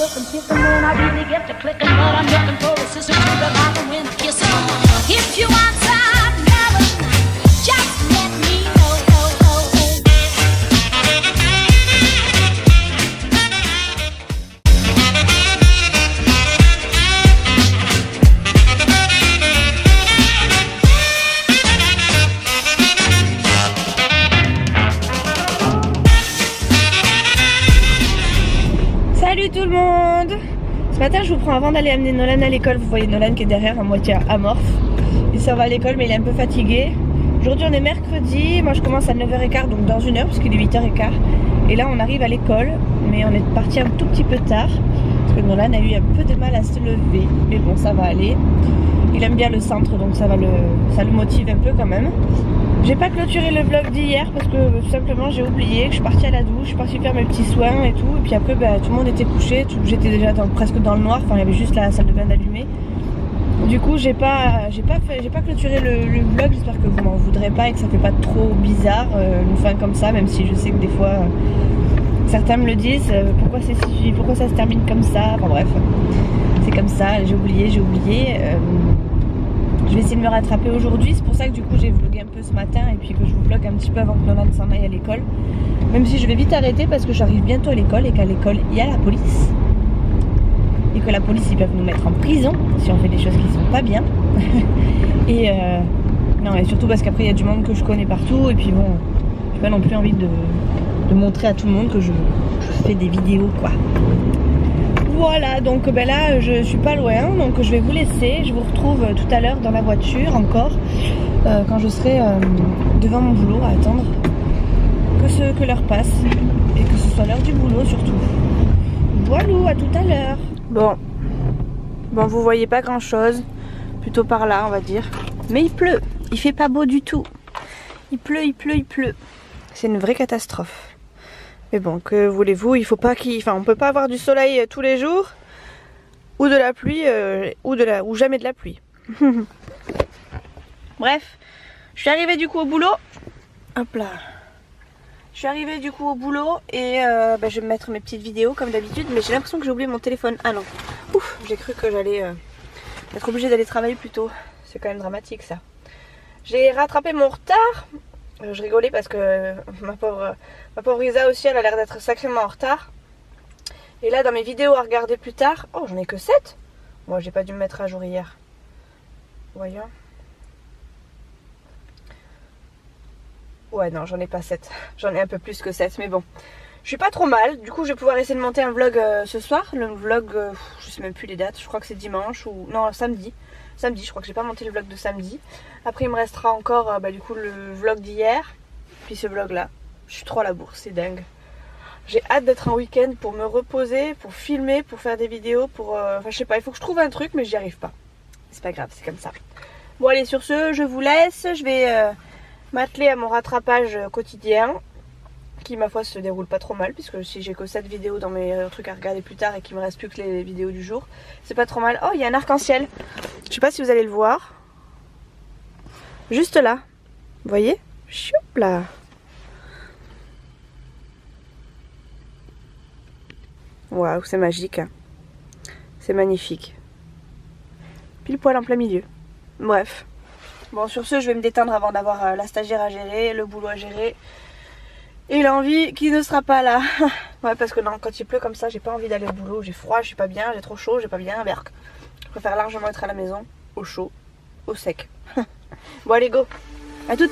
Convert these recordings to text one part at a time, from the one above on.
cooking, picking when I really get to clicking, but I'm looking for a sister to the bottom when the kissing. If you want some loving, just let me know. Salut tout le monde! Ce matin je vous prends avant d'aller amener Nolan à l'école. Vous voyez Nolan qui est derrière à moitié amorphe. Il s'en va à l'école mais il est un peu fatigué. Aujourd'hui on est mercredi, moi je commence à 9h15 donc dans une heure parce qu'il est 8h15. Et là on arrive à l'école mais on est parti un tout petit peu tard parce que Nolan a eu un peu de mal à se lever. Mais bon ça va aller. Il aime bien le centre donc ça le motive un peu quand même. J'ai pas clôturé le vlog d'hier parce que tout simplement j'ai oublié que je suis partie à la douche, je suis partie faire mes petits soins et tout. Et puis après tout le monde était couché, j'étais déjà presque dans le noir, enfin il y avait juste la salle de bain d'allumée. Du coup j'ai pas clôturé le vlog, j'espère que vous m'en voudrez pas et que ça fait pas trop bizarre une fin comme ça, même si je sais que des fois certains me le disent, pourquoi ça se termine comme ça, enfin bref, c'est comme ça, j'ai oublié. Je vais essayer de me rattraper aujourd'hui, c'est pour ça que du coup j'ai vlogué un peu ce matin et puis que je vous vlog un petit peu avant que Nolan s'en aille à l'école. Même si je vais vite arrêter parce que j'arrive bientôt à l'école et qu'à l'école il y a la police. Et que la police ils peuvent nous mettre en prison si on fait des choses qui sont pas bien. Et surtout parce qu'après il y a du monde que je connais partout et puis bon, j'ai pas non plus envie de montrer à tout le monde que je fais des vidéos quoi. Voilà, donc là je suis pas loin, donc je vais vous laisser. Je vous retrouve tout à l'heure dans la voiture encore, quand je serai devant mon boulot à attendre que l'heure passe et que ce soit l'heure du boulot surtout. Voilà, à tout à l'heure. Bon, vous voyez pas grand chose, plutôt par là on va dire, mais il pleut, il fait pas beau du tout. Il pleut. C'est une vraie catastrophe. Mais bon, que voulez-vous, il faut pas on peut pas avoir du soleil tous les jours ou de la pluie ou jamais de la pluie. Bref, je suis arrivée du coup au boulot. Hop là. Je suis arrivée du coup au boulot et je vais me mettre mes petites vidéos comme d'habitude, mais j'ai l'impression que j'ai oublié mon téléphone. Ah non. Ouf, j'ai cru que j'allais être obligée d'aller travailler plus tôt. C'est quand même dramatique ça. J'ai rattrapé mon retard. Je rigolais parce que ma pauvre Isa aussi elle a l'air d'être sacrément en retard. Et là dans mes vidéos à regarder plus tard, oh j'en ai que 7. Moi j'ai pas dû me mettre à jour hier. Voyons. Ouais non j'en ai pas 7. J'en ai un peu plus que 7 mais bon. Je suis pas trop mal. Du coup je vais pouvoir essayer de monter un vlog ce soir. Le vlog, je sais même plus les dates. Je crois que c'est dimanche ou... Non samedi. Samedi, je crois que j'ai pas monté le vlog de samedi. Après il me restera encore du coup le vlog d'hier. Puis ce vlog là. Je suis trop à la bourre, c'est dingue. J'ai hâte d'être en week-end pour me reposer, pour filmer, pour faire des vidéos, pour... Enfin je sais pas, il faut que je trouve un truc mais j'y arrive pas. C'est pas grave, c'est comme ça. Bon allez sur ce, je vous laisse. Je vais m'atteler à mon rattrapage quotidien. Qui ma foi se déroule pas trop mal puisque si j'ai que 7 vidéos dans mes trucs à regarder plus tard et qu'il me reste plus que les vidéos du jour, c'est pas trop mal. Oh il y a un arc-en-ciel, je sais pas si vous allez le voir, juste là, vous voyez, choup là. Waouh c'est magique, hein. C'est magnifique, pile poil en plein milieu. Bref, bon sur ce je vais me détendre avant d'avoir la stagiaire à gérer, le boulot à gérer. Et l'envie qui ne sera pas là. Ouais parce que non, quand il pleut comme ça j'ai pas envie d'aller au boulot. J'ai froid, je suis pas bien, j'ai trop chaud, j'ai pas bien. Berk. Je préfère largement être à la maison, au chaud, au sec. Bon allez go, à toutes.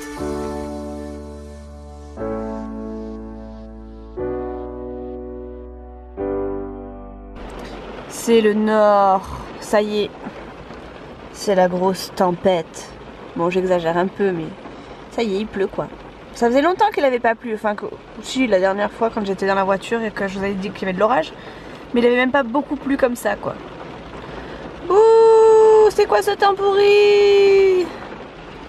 C'est le nord, ça y est. C'est la grosse tempête. Bon j'exagère un peu mais ça y est il pleut quoi. Ça faisait longtemps qu'il n'avait pas plu, enfin que, si la dernière fois quand j'étais dans la voiture et que je vous avais dit qu'il y avait de l'orage, mais il n'avait même pas beaucoup plu comme ça quoi. Ouh, c'est quoi ce temps pourri?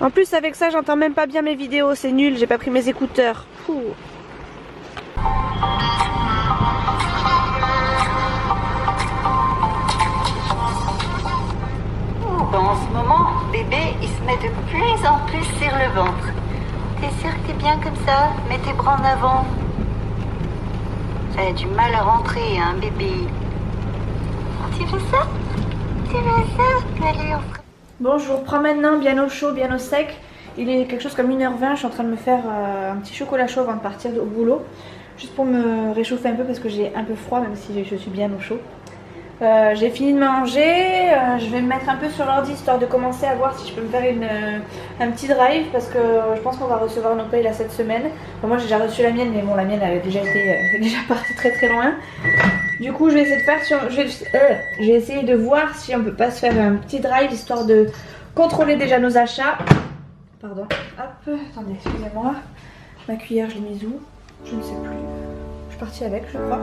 En plus avec ça j'entends même pas bien mes vidéos, c'est nul, j'ai pas pris mes écouteurs. Pouh. En ce moment, bébé, il se met de plus en plus sur le ventre. T'es sûr que t'es bien comme ça? Mets tes bras en avant. Ça a du mal à rentrer, hein, bébé. Tu veux ça? Tu veux ça? Allez, on fera. Bon, je vous reprends maintenant bien au chaud, bien au sec. Il est quelque chose comme 1h20, je suis en train de me faire un petit chocolat chaud avant de partir au boulot. Juste pour me réchauffer un peu parce que j'ai un peu froid même si je suis bien au chaud. J'ai fini de manger, je vais me mettre un peu sur l'ordi histoire de commencer à voir si je peux me faire un petit drive parce que je pense qu'on va recevoir nos payes là cette semaine. Bon, moi j'ai déjà reçu la mienne mais bon la mienne elle est déjà partie très très loin. Du coup je vais essayer de faire je vais essayer de voir si on peut pas se faire un petit drive histoire de contrôler déjà nos achats. Pardon, hop, attendez, excusez-moi. Ma cuillère je l'ai mise où? Je ne sais plus. Je suis partie avec je crois.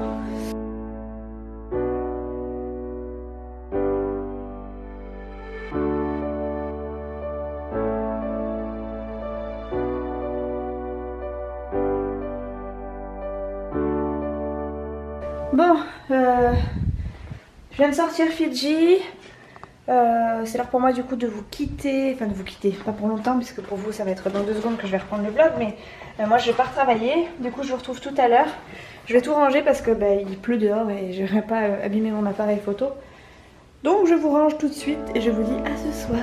Bon, je viens de sortir Fidji. C'est l'heure pour moi du coup de vous quitter, enfin de vous quitter, pas pour longtemps puisque pour vous ça va être dans 2 secondes que je vais reprendre le vlog, mais moi je pars travailler, du coup je vous retrouve tout à l'heure. Je vais tout ranger parce que il pleut dehors et je ne vais pas abîmer mon appareil photo. Donc je vous range tout de suite et je vous dis à ce soir.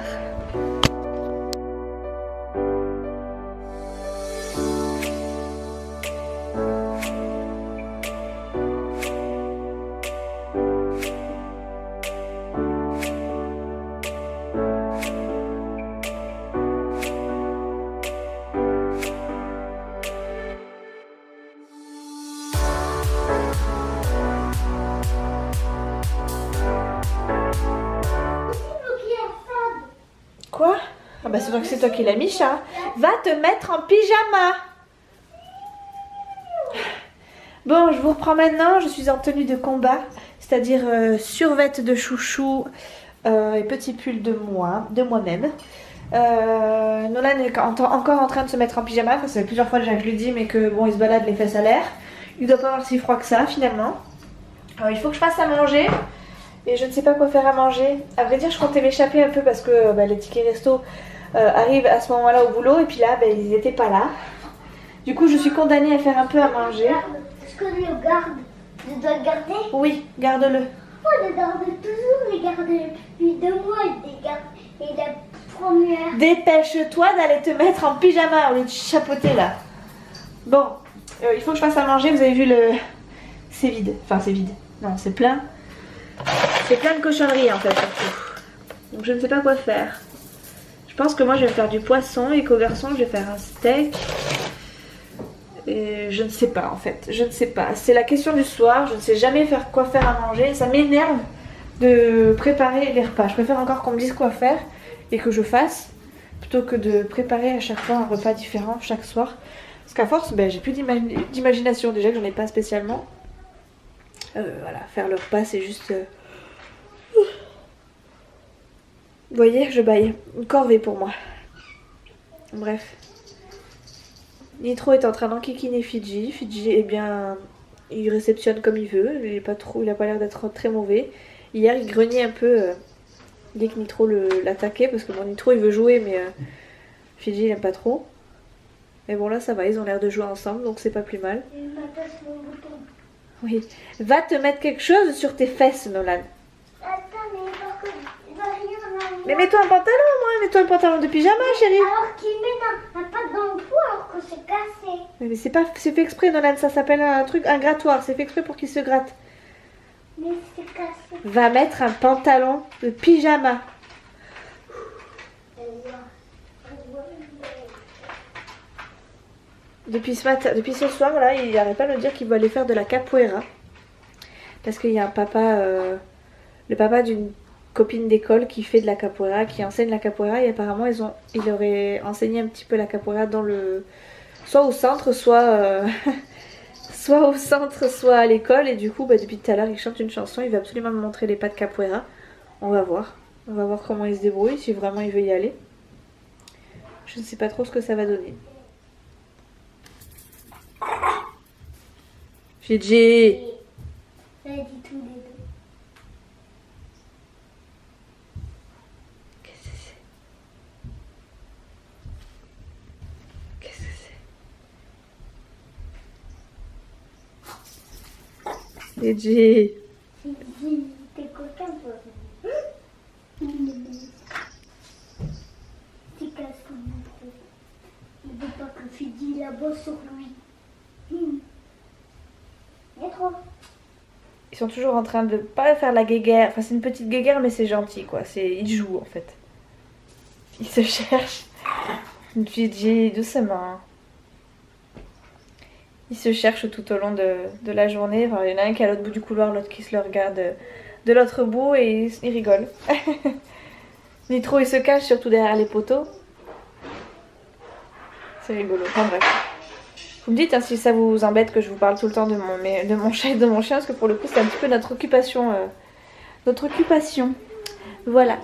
Quoi? Ah bah c'est toi qui l'as mis, chat. Va te mettre en pyjama. Bon, je vous reprends maintenant. Je suis en tenue de combat, c'est-à-dire survêt de chouchou et petit pull de moi-même. Nolan est encore en train de se mettre en pyjama. Enfin, ça fait plusieurs fois déjà que je lui dis, mais que bon, il se balade les fesses à l'air. Il doit pas avoir si froid que ça finalement. Alors, il faut que je fasse à manger. Et je ne sais pas quoi faire à manger. À vrai dire, je comptais m'échapper un peu parce que les tickets resto arrivent à ce moment-là au boulot. Et puis là, ils n'étaient pas là. Du coup, je suis condamnée à faire un peu à manger. Est-ce que je le garde? Je dois le garder? Oui, garde-le. Oh, je garde toujours, je garde depuis 2 mois, je garde. Et la première. Dépêche-toi d'aller te mettre en pyjama au lieu de chapeauter là. Bon, il faut que je fasse à manger. Vous avez vu le... C'est vide. Enfin, c'est vide. Non, c'est plein. C'est plein de cochonneries en fait surtout. Donc je ne sais pas quoi faire. Je pense que moi je vais faire du poisson et qu'au garçon je vais faire un steak. Et je ne sais pas en fait. Je ne sais pas. C'est la question du soir. Je ne sais jamais quoi faire à manger. Ça m'énerve de préparer les repas. Je préfère encore qu'on me dise quoi faire et que je fasse plutôt que de préparer à chaque fois un repas différent chaque soir. Parce qu'à force, j'ai plus d'imagination déjà que j'en ai pas spécialement. Voilà, faire le repas c'est juste... Vous voyez, je baille. Une corvée pour moi. Bref. Nitro est en train d'enquiquiner Fidji. Fidji, eh bien, il réceptionne comme il veut. Il a pas l'air d'être très mauvais. Hier, il grognait un peu dès que Nitro l'attaquait. Parce que bon, Nitro, il veut jouer, mais Fidji, il n'aime pas trop. Mais bon, là, ça va. Ils ont l'air de jouer ensemble, donc c'est pas plus mal. Il m'attache mon bouton. Oui. Va te mettre quelque chose sur tes fesses, Nolan. Attends, mais parce que il va rien dans Mais mets-toi un pantalon, moi. Mets-toi un pantalon de pyjama, chérie. Alors qu'il met un pas dans le trou alors que c'est cassé. Mais c'est fait exprès, Nolan. Ça s'appelle un grattoir. C'est fait exprès pour qu'il se gratte. Mais c'est cassé. Va mettre un pantalon de pyjama. Depuis ce soir, là, il n'arrête pas de me dire qu'il va aller faire de la capoeira. Parce qu'il y a un papa, le papa d'une copine d'école qui fait de la capoeira, qui enseigne la capoeira. Et apparemment, il aurait enseigné un petit peu la capoeira soit au centre, soit au centre, soit à l'école. Et du coup, depuis tout à l'heure, il chante une chanson. Il veut absolument me montrer les pas de capoeira. On va voir. On va voir comment il se débrouille, si vraiment il veut y aller. Je ne sais pas trop ce que ça va donner. Fidji. Elle a dit tous les deux. Qu'est-ce que c'est? Qu'est-ce que c'est? Fidji. Fidji, t'es coquin. Ils sont toujours en train de pas faire la guéguerre. Enfin, c'est une petite guéguerre, mais c'est gentil quoi. Ils jouent en fait. Ils se cherchent. Une fille doucement. Ils se cherchent tout au long de la journée. Enfin, il y en a un qui est à l'autre bout du couloir, l'autre qui se le regarde de l'autre bout et ils rigolent. Nitro il se cache surtout derrière les poteaux. C'est rigolo. Enfin bref. Vous me dites hein, si ça vous embête que je vous parle tout le temps de mon chat et de mon chien, parce que pour le coup c'est un petit peu notre occupation. Voilà.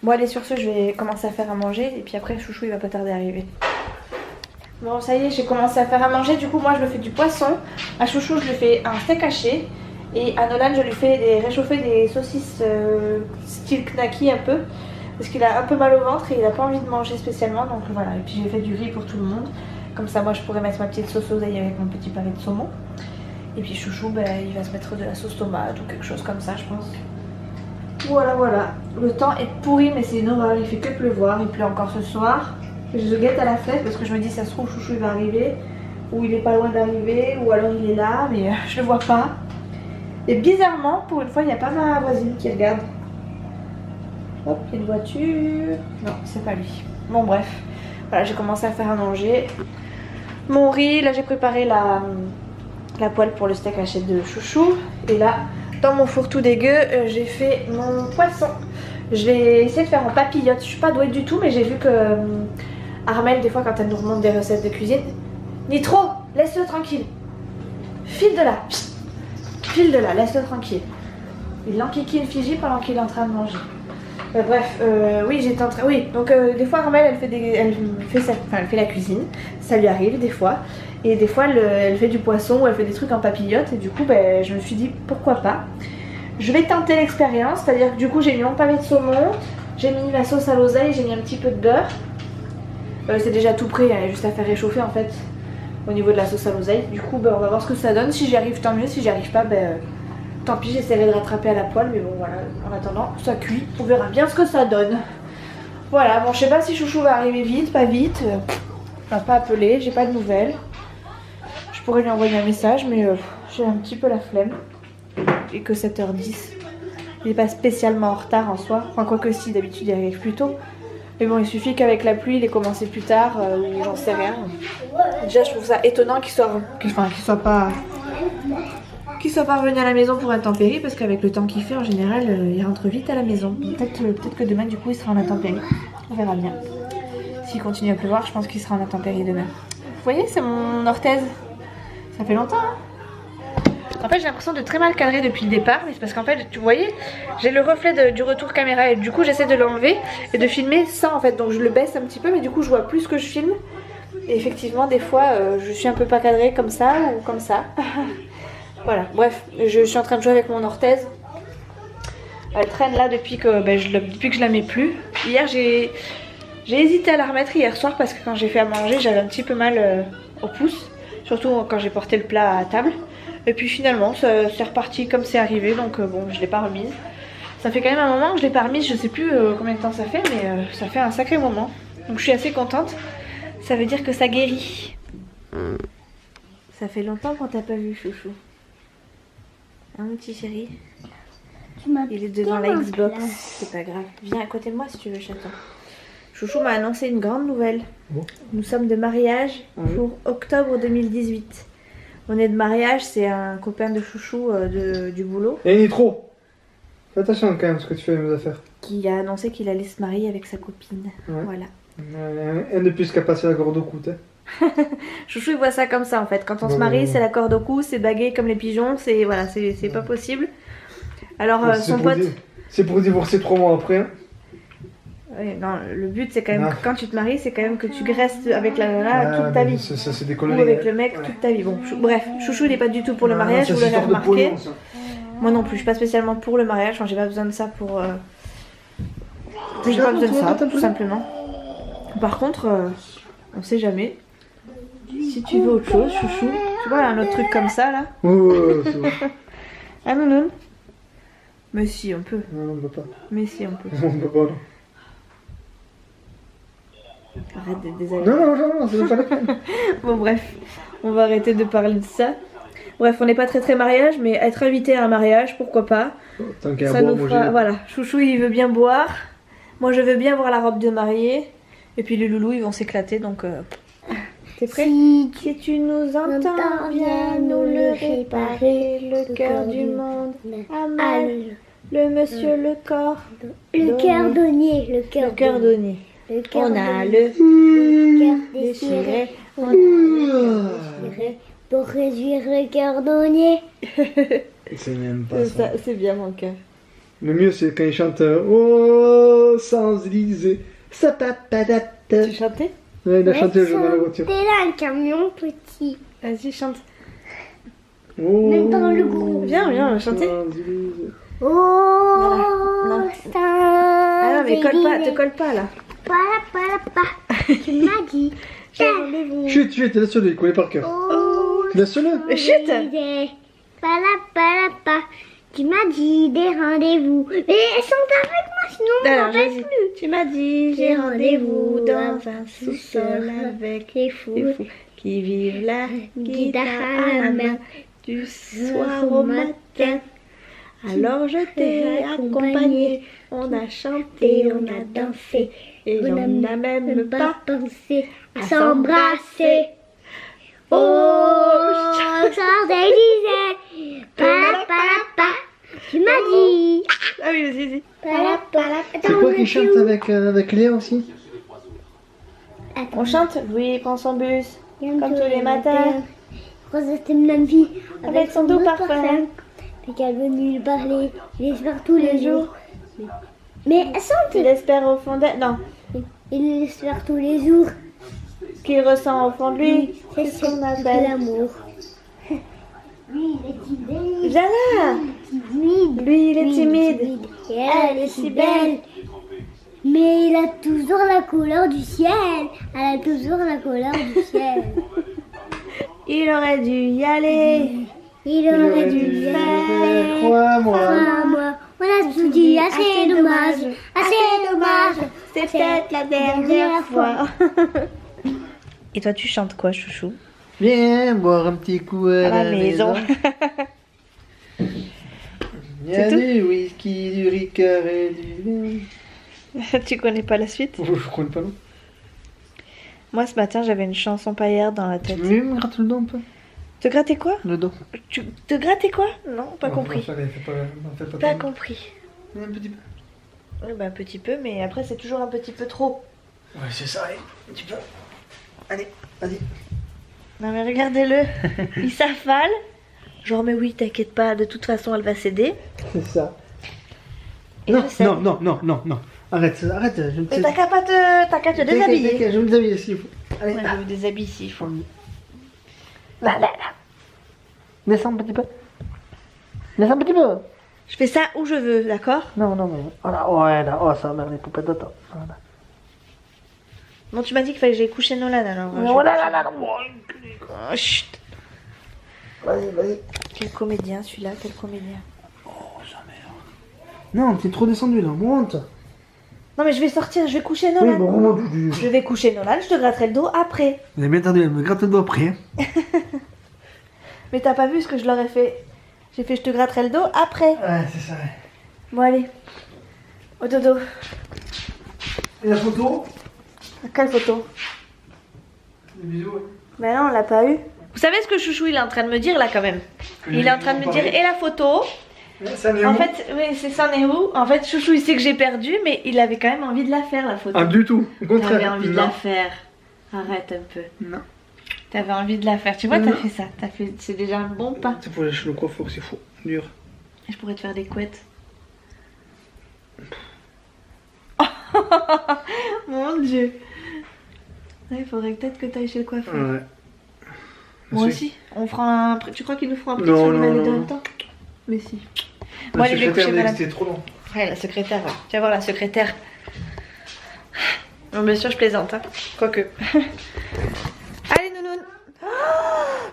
Bon allez, sur ce je vais commencer à faire à manger et puis après Chouchou il va pas tarder à arriver. Bon ça y est, j'ai commencé à faire à manger, du coup moi je me fais du poisson. À Chouchou je lui fais un steak haché. Et à Nolan je lui fais réchauffer des saucisses style knacky un peu. Parce qu'il a un peu mal au ventre et il a pas envie de manger spécialement. Donc voilà, et puis j'ai fait du riz pour tout le monde. Comme ça moi je pourrais mettre ma petite sauce oseille avec mon petit pavé de saumon. Et puis Chouchou il va se mettre de la sauce tomate ou quelque chose comme ça je pense. Voilà. Le temps est pourri mais c'est une horreur, il fait que pleuvoir. Il pleut encore ce soir. Je guette à la fenêtre parce que je me dis ça se trouve Chouchou il va arriver. Ou il est pas loin d'arriver. Ou alors il est là mais je le vois pas. Et bizarrement pour une fois il n'y a pas ma voisine qui regarde. Hop, il y a une voiture. Non, c'est pas lui. Bon bref. Voilà, j'ai commencé à faire à manger. Mon riz, là j'ai préparé la poêle pour le steak haché de Chouchou. Et là, dans mon four tout dégueu, j'ai fait mon poisson. Je vais essayer de faire en papillote. Je suis pas douée du tout, mais j'ai vu que Armelle, des fois quand elle nous remonte des recettes de cuisine, Nitro, laisse-le tranquille. File de là, laisse-le tranquille. Il enquiquine Fiji pendant qu'il est en train de manger. Bref, oui j'étais en train... Oui, donc des fois Armelle elle fait la cuisine, ça lui arrive des fois. Et des fois elle fait du poisson ou elle fait des trucs en papillote. Et du coup je me suis dit pourquoi pas. Je vais tenter l'expérience, c'est-à-dire que du coup j'ai mis mon pavé de saumon, j'ai mis la sauce à l'oseille, j'ai mis un petit peu de beurre. C'est déjà tout prêt, il y a juste à faire réchauffer en fait au niveau de la sauce à l'oseille. Du coup on va voir ce que ça donne, si j'y arrive tant mieux, si j'y arrive pas tant pis, j'essaierai de rattraper à la poêle, mais bon voilà, en attendant, ça cuit, on verra bien ce que ça donne. Voilà, bon je sais pas si Chouchou va arriver vite, pas vite, on m'a pas appelé, j'ai pas de nouvelles. Je pourrais lui envoyer un message, mais j'ai un petit peu la flemme. Et que 7h10, il est pas spécialement en retard en soi, enfin quoique si, d'habitude il arrive plus tôt. Mais bon, il suffit qu'avec la pluie, il ait commencé plus tard, ou j'en sais rien. Déjà je trouve ça étonnant qu'il soit pas revenu à la maison pour intempéries, parce qu'avec le temps qu'il fait en général il rentre vite à la maison. Peut-être que demain du coup il sera en intempéries, on verra bien. S'il continue à pleuvoir je pense qu'il sera en intempéries demain. Vous voyez, c'est mon orthèse, ça fait longtemps hein. En fait j'ai l'impression de très mal cadrer depuis le départ, mais c'est parce qu'en fait vous voyez j'ai le reflet du retour caméra et du coup j'essaie de l'enlever et de filmer ça en fait, donc je le baisse un petit peu mais du coup je vois plus ce que je filme. Et effectivement des fois je suis un peu pas cadrée comme ça ou comme ça. Voilà, bref, je suis en train de jouer avec mon orthèse. Elle traîne là depuis que je la mets plus. Hier j'ai hésité à la remettre hier soir parce que quand j'ai fait à manger j'avais un petit peu mal au pouce. Surtout quand j'ai porté le plat à table. Et puis finalement c'est reparti comme c'est arrivé, donc bon je l'ai pas remise. Ça fait quand même un moment que je l'ai pas remise, je sais plus combien de temps ça fait, mais ça fait un sacré moment. Donc je suis assez contente, ça veut dire que ça guérit. Ça fait longtemps qu'on t'a pas vu Chouchou. Hein mon petit chéri? Il est devant la Xbox, c'est pas grave. Viens à côté de moi si tu veux chaton. Chouchou m'a annoncé une grande nouvelle. Bon. Nous sommes de mariage pour octobre 2018. On est de mariage, c'est un copain de Chouchou du boulot. Et Nitro, fais attention quand même ce que tu fais mes affaires. Qui a annoncé qu'il allait se marier avec sa copine. Ouais. Voilà. Un de plus qu'à passer la corde au cou, Chouchou il voit ça comme ça en fait. Quand on se marie, c'est la corde au cou, c'est bagué comme les pigeons, c'est voilà, c'est pas possible. Alors son pote. C'est pour divorcer 3 mois après. Hein. Oui, non, le but c'est quand même que quand tu te maries, c'est quand même que tu restes avec la nana toute ta vie. Ça c'est des ou conneries. avec le mec toute ta vie. Bon, bref, Chouchou il est pas du tout pour le mariage, vous l'avez remarqué. Moi non plus, je suis pas spécialement pour le mariage, enfin, j'ai pas besoin de ça pour. J'ai pas besoin de ça, tout simplement. Par contre, on sait jamais. Si tu veux autre chose, Chouchou, tu vois un autre truc comme ça là. Ouais, c'est bon. Ah non. Mais si, on peut. Non, on ne peut pas. Mais si, on peut. On ne peut pas, non. Arrête d'être désagréable. Non, c'est pas la peine. Bon bref, on va arrêter de parler de ça. Bref, on n'est pas très mariage, mais être invité à un mariage, pourquoi pas. Tant qu'à Ça boire, nous moi fera... j'ai. Voilà, Chouchou il veut bien boire. Moi je veux bien voir la robe de mariée. Et puis les loulous ils vont s'éclater donc... T'es prêt? Si tu nous entends, viens nous le réparer. Le cœur du monde a mal. Le monsieur, le corps. Le cœur donné, le Le cœur cœur donné. Le cœur On a donné. le cœur déchiré. déchiré. On a le Déchiré. Pour réduire le cœur donné. C'est même pas ça. C'est bien mon cœur. Le mieux c'est quand il chante Oh, sans-Élysées. Ça papadate. Tu chantais? Ouais, il a chanté le jour dans la voiture. T'es là un camion petit. Vas-y, chante. Oh, Même dans le groupe. Viens, viens, on va chanter. Champs-Élysées. Oh, Non. c'est Ah non, mais te colle pas là. Tu m'as dit. Chut, laisse-le, il connaît par cœur. Oh, Laisse-le. Chut! Tu m'as dit des rendez-vous. Mais elles sont avec moi, sinon on Alors, m'en rappelle vas-y. plus. Tu m'as dit, j'ai rendez-vous dans un sous-sol avec les des fous fous qui vivent la guitare guitare à la main du soir au matin. Alors je t'ai accompagné, on a chanté, on a dansé et on n'a même pas pensé à s'embrasser. Oh, Champs-Élysées. Palapa. Tu m'as dit. Ah oui, vas-y. Palapa. C'est quoi qui chante avec Léa aussi? On chante Louis prend son bus, comme tous les matins, Rosette aime la vie avec son doux parfum. Puis qu'elle veut lui parler, il espère tous les jours. Mais elle Il chante. espère au fond d'elle, non, Il espère tous les jours. qu'il ressent au fond de lui, c'est ce qu'on appelle l'amour. Lui, il est timide. Viens là. Lui, il est timide. Et elle est si belle. Mais il a toujours la couleur du ciel. Elle a toujours la couleur du ciel. Il aurait dû y aller. Il aurait dû le faire. Crois-moi. Moi, on a tout dit, assez dommage, assez dommage. C'est peut-être la dernière fois. Et toi, tu chantes quoi, chouchou? Viens boire un petit coup à À la maison. Il y a du whisky, du ricard et du vin. Tu connais pas la suite? Je connais pas non. Moi, ce matin, j'avais une chanson paillarde dans la Tu tête. veux me gratter le dos un peu? Te gratter quoi? Le dos. Tu te grattais quoi? Non, pas compris. Pas trop. compris. Un petit peu. Ouais, bah, un petit peu, mais après, c'est toujours un petit peu trop. Ouais, c'est ça, allez, un petit peu. Allez, vas-y. Non, mais regardez-le. Il s'affale. Genre, mais oui, t'inquiète pas, de toute façon, elle va céder. C'est ça. Et Non, je cède. non. Arrête, je ne Mais t'as qu'à te déshabiller. Je vais me déshabiller s'il faut. Allez, Ouais, je me déshabille s'il faut. là. Descends un petit peu. Descends un petit peu. Je fais ça où je veux, d'accord? Non, mais. Voilà, ouais, là. Oh, ça merde, les poupettes d'autant. Voilà. Bon, tu m'as dit qu'il fallait que j'aille coucher Nolan alors. Voilà. Oh, chut. Vas-y. Quel comédien celui-là, quel comédien. Non, t'es trop descendu là, monte. Non, mais je vais sortir, je vais coucher Oui, Nolan. bon, remonte. Je vais coucher Nolan, je te gratterai le dos après. Vous avez bien entendu, elle me gratte le dos après. Mais t'as pas vu ce que je leur ai fait? J'ai fait je te gratterai le dos après. Ouais, c'est ça. Bon, allez. Au dodo. Et la photo? Quelle photo? Les bisous, ouais. Ben non, on l'a pas eu. Vous savez ce que Chouchou il est en train de me dire là quand même? Il est en train de me dire et la photo. Ça n'est En où? fait, oui, c'est ça n'est où? En fait, Chouchou il sait que j'ai perdu, mais il avait quand même envie de la faire la photo. Ah, du tout. Au contraire. T'avais envie de Non. la faire. Arrête un peu. Non. T'avais envie de la faire. Tu vois, Non. t'as fait ça. C'est déjà un bon pas. C'est pour aller chez le coiffeur, c'est fou. Dur. Je pourrais te faire des couettes. Mon Dieu. Il faudrait peut-être que t'ailles chez le coiffeur. Ouais. Moi Si. aussi. On fera un... Tu crois qu'il nous fera un prix Non, sur non, l'humanité en non. même temps? Mais si. La Bon, allez, je vais secrétaire coucher m'a dit madame. que c'était trop long. Ouais, la secrétaire. Ouais. Tu vas voir la secrétaire. Non, bien sûr, je plaisante. Hein. Quoique. Allez, nounoun. Oh,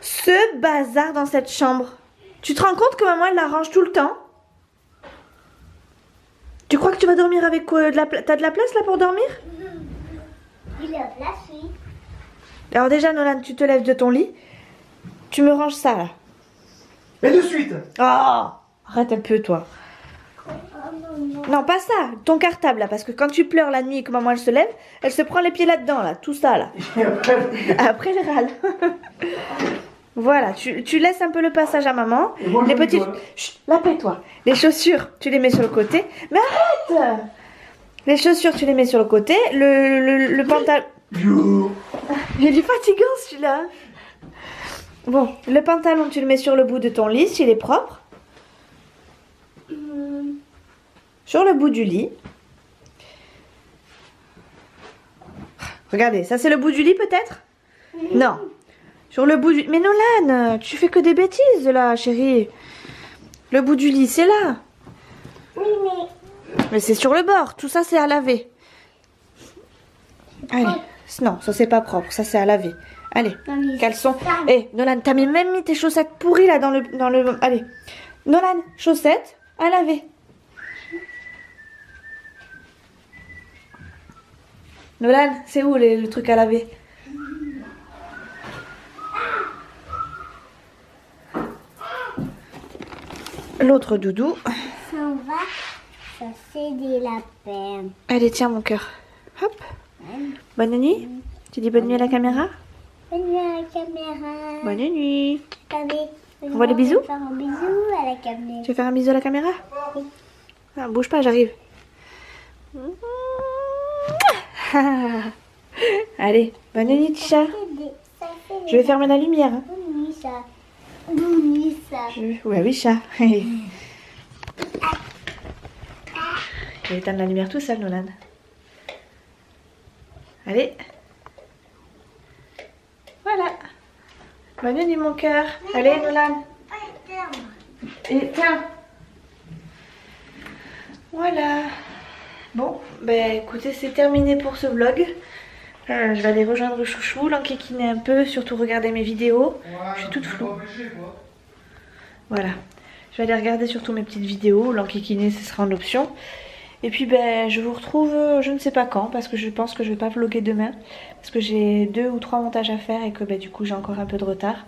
ce bazar dans cette chambre. Tu te rends compte que maman, elle l'arrange tout le temps? Tu crois que tu vas dormir avec quoi? T'as de la place là pour dormir? Il a place, Alors déjà, Nolan, tu te lèves de ton lit. Tu me ranges ça là. Et de suite. Oh, arrête un peu toi. Non, pas ça, ton cartable là, parce que quand tu pleures la nuit et que maman elle se lève, elle se prend les pieds là-dedans, là, tout ça là. Et après, Après elle râle. Voilà, tu laisses un peu le passage à maman. Et moi, je Les me petites... dois. Chut, la paix-toi. Les chaussures, tu les mets sur le côté. Mais arrête. Les chaussures, tu les mets sur le côté. Le pantalon... Yo. Il est fatigant celui-là. Bon, le pantalon, tu le mets sur le bout de ton lit, s'il est propre. Sur le bout du lit. Regardez, ça c'est le bout du lit peut-être? Non. Sur le bout du... Mais Nolan, tu fais que des bêtises là, chérie. Le bout du lit, c'est là. Oui, Mais c'est sur le bord, tout ça c'est à laver. Allez, non, ça c'est pas propre, ça c'est à laver. Allez, mais caleçon. ça- Eh, Nolan, t'as même mis tes chaussettes pourries là dans le... Allez, Nolan, chaussettes à laver. Nolan, c'est où le truc à laver? L'autre doudou. Ça va, ça c'est des lapins. Allez, tiens mon cœur. Hop. Bonne nuit. Tu dis bonne nuit à la caméra? Bonne nuit à la caméra. Bonne nuit. Allez, On voit des bisous? faire un bisou à la caméra. Tu veux faire un bisou à la caméra? Ah, bouge pas, j'arrive. Allez, bonne nuit, Tisha. Je vais fermer la lumière. Hein. Bonne nuit, ça. Bonne nuit, ça. Ouais, oui, chat. Il va éteindre la lumière tout seul, Nolan. Allez. Voilà. Bonne nuit, mon cœur. Allez, Nolan. Éteins. Voilà. Bon, ben écoutez, c'est terminé pour ce vlog. Je vais aller rejoindre Chouchou, l'enquiquiner un peu, surtout regarder mes vidéos. Je suis toute floue. Voilà. Je vais aller regarder surtout mes petites vidéos. L'enquiquiner, ce sera en option. Et puis ben je vous retrouve je ne sais pas quand, parce que je pense que je vais pas vlogger demain. Parce que j'ai 2 ou 3 montages à faire et que ben, du coup j'ai encore un peu de retard.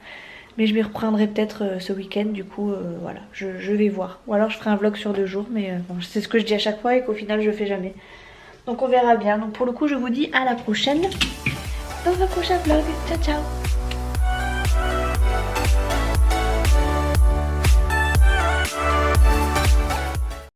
Mais je m'y reprendrai peut-être ce week-end, du coup voilà, je vais voir. Ou alors je ferai un vlog sur 2 jours, mais bon, c'est ce que je dis à chaque fois et qu'au final je fais jamais. Donc on verra bien. Donc pour le coup je vous dis à la prochaine dans un prochain vlog. Ciao ciao.